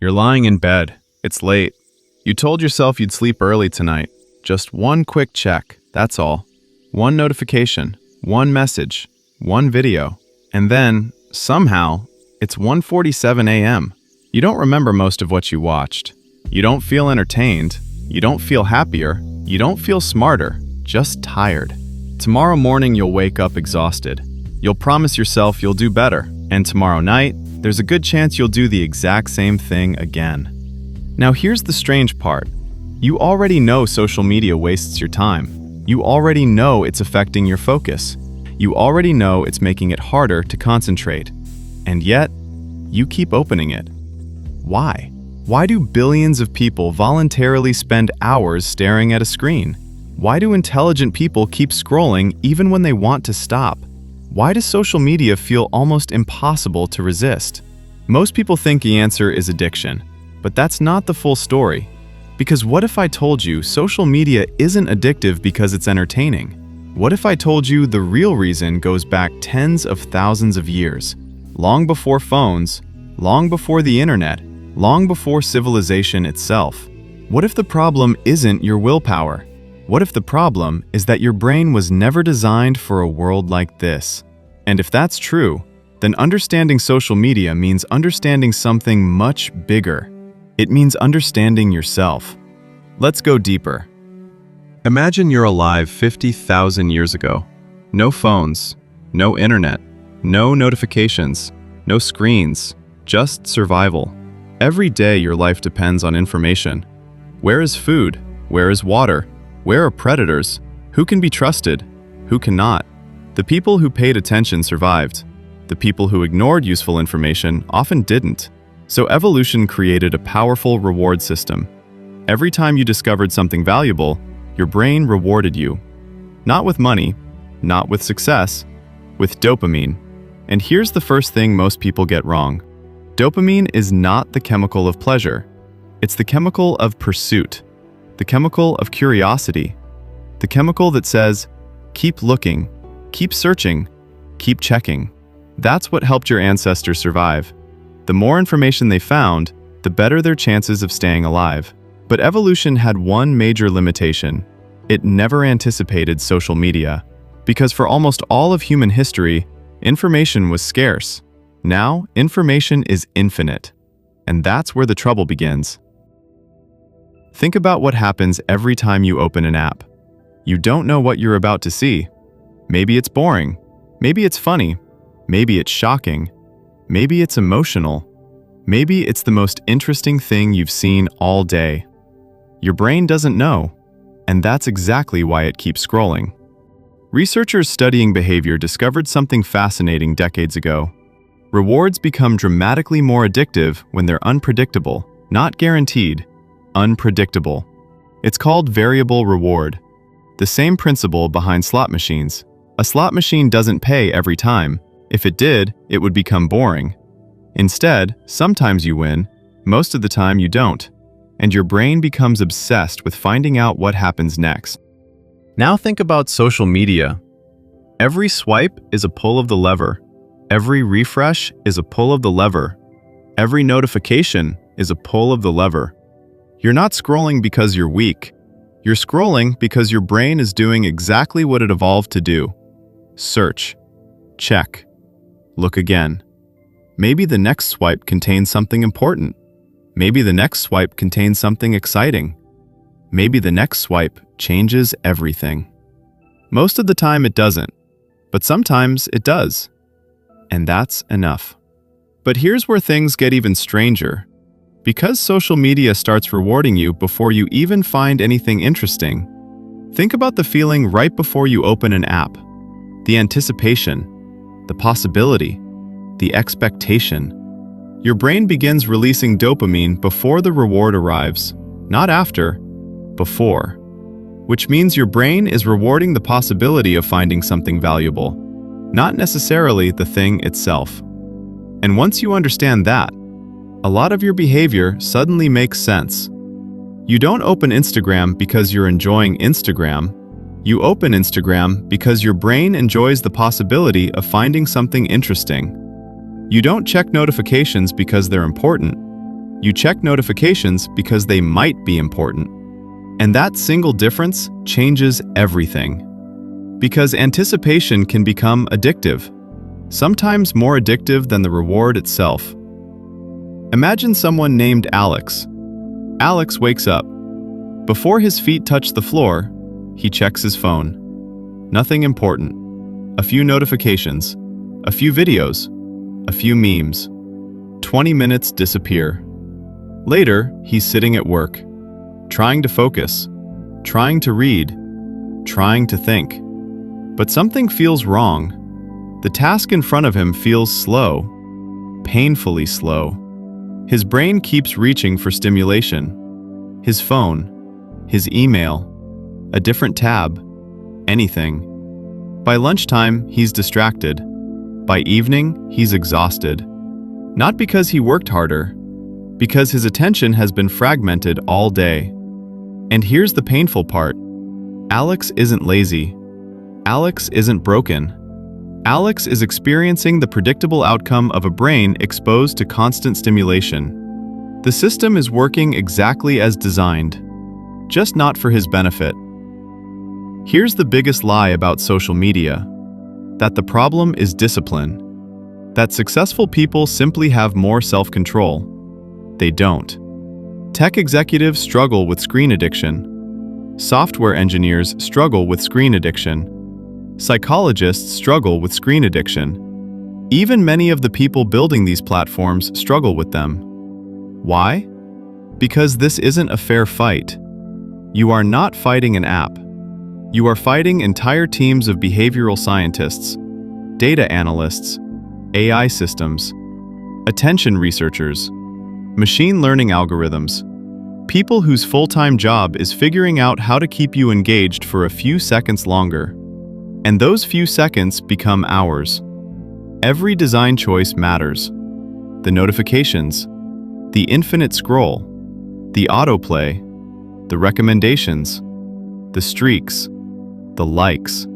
You're lying in bed. It's late. You told yourself you'd sleep early tonight. Just one quick check, that's all. One notification, one message, one video. And then, somehow, it's 1:47 a.m. You don't remember most of what you watched. You don't feel entertained. You don't feel happier. You don't feel smarter. Just tired. Tomorrow morning you'll wake up exhausted. You'll promise yourself you'll do better. And tomorrow night, there's a good chance you'll do the exact same thing again. Now here's the strange part. You already know social media wastes your time. You already know it's affecting your focus. You already know it's making it harder to concentrate. And yet, you keep opening it. Why? Why do billions of people voluntarily spend hours staring at a screen? Why do intelligent people keep scrolling even when they want to stop? Why does social media feel almost impossible to resist? Most people think the answer is addiction, but that's not the full story. Because what if I told you social media isn't addictive because it's entertaining? What if I told you the real reason goes back tens of thousands of years, long before phones, long before the internet, long before civilization itself? What if the problem isn't your willpower? What if the problem is that your brain was never designed for a world like this? And if that's true, then understanding social media means understanding something much bigger. It means understanding yourself. Let's go deeper. Imagine you're alive 50,000 years ago. No phones, no internet, no notifications, no screens, just survival. Every day your life depends on information. Where is food? Where is water? Where are predators? Who can be trusted? Who cannot? The people who paid attention survived. The people who ignored useful information often didn't. So evolution created a powerful reward system. Every time you discovered something valuable, your brain rewarded you. Not with money, not with success, with dopamine. And here's the first thing most people get wrong. Dopamine is not the chemical of pleasure. It's the chemical of pursuit, the chemical of curiosity, the chemical that says, keep looking, keep searching, keep checking. That's what helped your ancestors survive. The more information they found, the better their chances of staying alive. But evolution had one major limitation. It never anticipated social media. Because for almost all of human history, information was scarce. Now, information is infinite. And that's where the trouble begins. Think about what happens every time you open an app. You don't know what you're about to see. Maybe it's boring. Maybe it's funny. Maybe it's shocking. Maybe it's emotional. Maybe it's the most interesting thing you've seen all day. Your brain doesn't know, and that's exactly why it keeps scrolling. Researchers studying behavior discovered something fascinating decades ago. Rewards become dramatically more addictive when they're unpredictable, not guaranteed, unpredictable. It's called variable reward. The same principle behind slot machines. A slot machine doesn't pay every time. If it did, it would become boring. Instead, sometimes you win, most of the time you don't, and your brain becomes obsessed with finding out what happens next. Now think about social media. Every swipe is a pull of the lever. Every refresh is a pull of the lever. Every notification is a pull of the lever. You're not scrolling because you're weak. You're scrolling because your brain is doing exactly what it evolved to do. Search. Check. Look again. Maybe the next swipe contains something important. Maybe the next swipe contains something exciting. Maybe the next swipe changes everything. Most of the time it doesn't, but sometimes it does. And that's enough. But here's where things get even stranger. Because social media starts rewarding you before you even find anything interesting, think about the feeling right before you open an app. The anticipation, the possibility, the expectation. Your brain begins releasing dopamine before the reward arrives, not after, before. Which means your brain is rewarding the possibility of finding something valuable, not necessarily the thing itself. And once you understand that, a lot of your behavior suddenly makes sense. You don't open Instagram because you're enjoying Instagram. You open Instagram because your brain enjoys the possibility of finding something interesting. You don't check notifications because they're important. You check notifications because they might be important. And that single difference changes everything. Because anticipation can become addictive, sometimes more addictive than the reward itself. Imagine someone named Alex. Alex wakes up. Before his feet touch the floor, he checks his phone. Nothing important. A few notifications, a few videos, a few memes. 20 minutes disappear. Later, he's sitting at work, trying to focus, trying to read, trying to think. But something feels wrong. The task in front of him feels slow, painfully slow. His brain keeps reaching for stimulation. His phone, his email, a different tab, anything. By lunchtime, he's distracted. By evening, he's exhausted. Not because he worked harder, because his attention has been fragmented all day. And here's the painful part. Alex isn't lazy. Alex isn't broken. Alex is experiencing the predictable outcome of a brain exposed to constant stimulation. The system is working exactly as designed, just not for his benefit. Here's the biggest lie about social media: that the problem is discipline. That successful people simply have more self-control. They don't. Tech executives struggle with screen addiction. Software engineers struggle with screen addiction. Psychologists struggle with screen addiction. Even many of the people building these platforms struggle with them. Why? Because this isn't a fair fight. You are not fighting an app. You are fighting entire teams of behavioral scientists, data analysts, AI systems, attention researchers, machine learning algorithms, people whose full-time job is figuring out how to keep you engaged for a few seconds longer. And those few seconds become hours. Every design choice matters. The notifications, the infinite scroll, the autoplay, the recommendations, the streaks, the likes,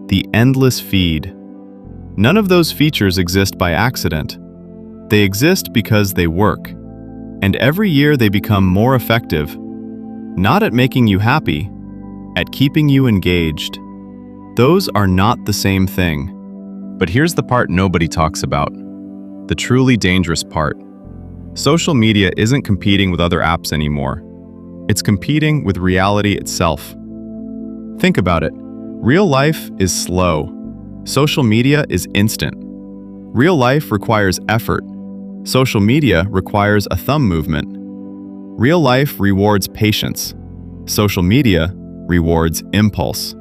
the endless feed. None of those features exist by accident. They exist because they work. And every year they become more effective, not at making you happy, at keeping you engaged. Those are not the same thing. But here's the part nobody talks about, the truly dangerous part. Social media isn't competing with other apps anymore. It's competing with reality itself. Think about it. Real life is slow. Social media is instant. Real life requires effort. Social media requires a thumb movement. Real life rewards patience. Social media rewards impulse.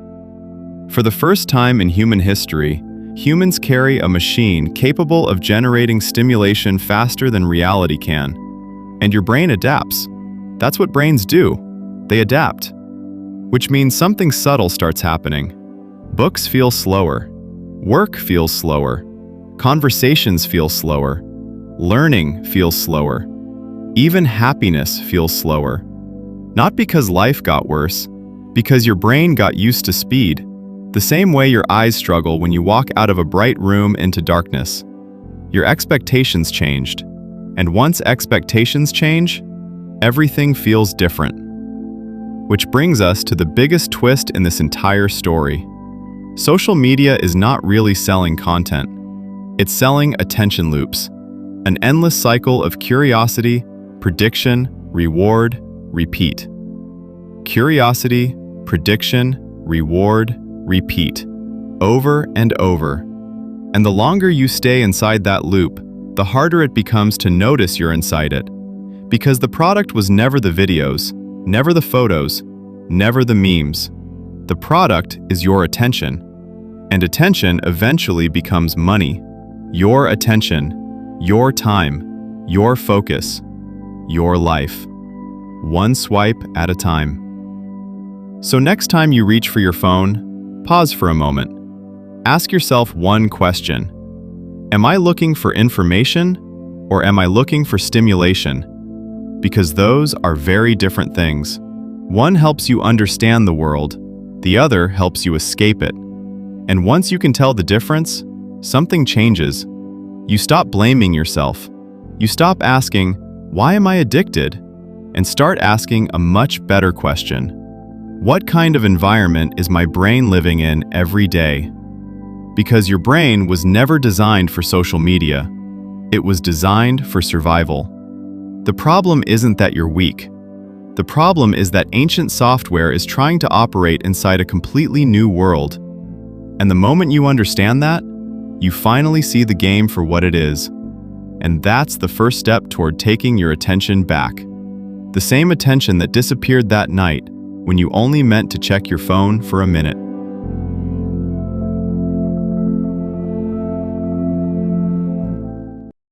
For the first time in human history, humans carry a machine capable of generating stimulation faster than reality can. And your brain adapts. That's what brains do. They adapt. Which means something subtle starts happening. Books feel slower. Work feels slower. Conversations feel slower. Learning feels slower. Even happiness feels slower. Not because life got worse, because your brain got used to speed. The same way your eyes struggle when you walk out of a bright room into darkness. Your expectations changed. And once expectations change, everything feels different. Which brings us to the biggest twist in this entire story. Social media is not really selling content. It's selling attention loops. An endless cycle of curiosity, prediction, reward, repeat. Curiosity, prediction, reward, repeat. Over and over. And the longer you stay inside that loop, the harder it becomes to notice you're inside it. Because the product was never the videos, never the photos, never the memes. The product is your attention. And attention eventually becomes money. Your attention, your time, your focus, your life. One swipe at a time. So next time you reach for your phone, pause for a moment. Ask yourself one question. Am I looking for information or am I looking for stimulation? Because those are very different things. One helps you understand the world, the other helps you escape it. And once you can tell the difference, something changes. You stop blaming yourself. You stop asking, Why am I addicted? And start asking a much better question. What kind of environment is my brain living in every day? Because your brain was never designed for social media. It was designed for survival. The problem isn't that you're weak. The problem is that ancient software is trying to operate inside a completely new world. And the moment you understand that, you finally see the game for what it is. And that's the first step toward taking your attention back. The same attention that disappeared that night when you only meant to check your phone for a minute.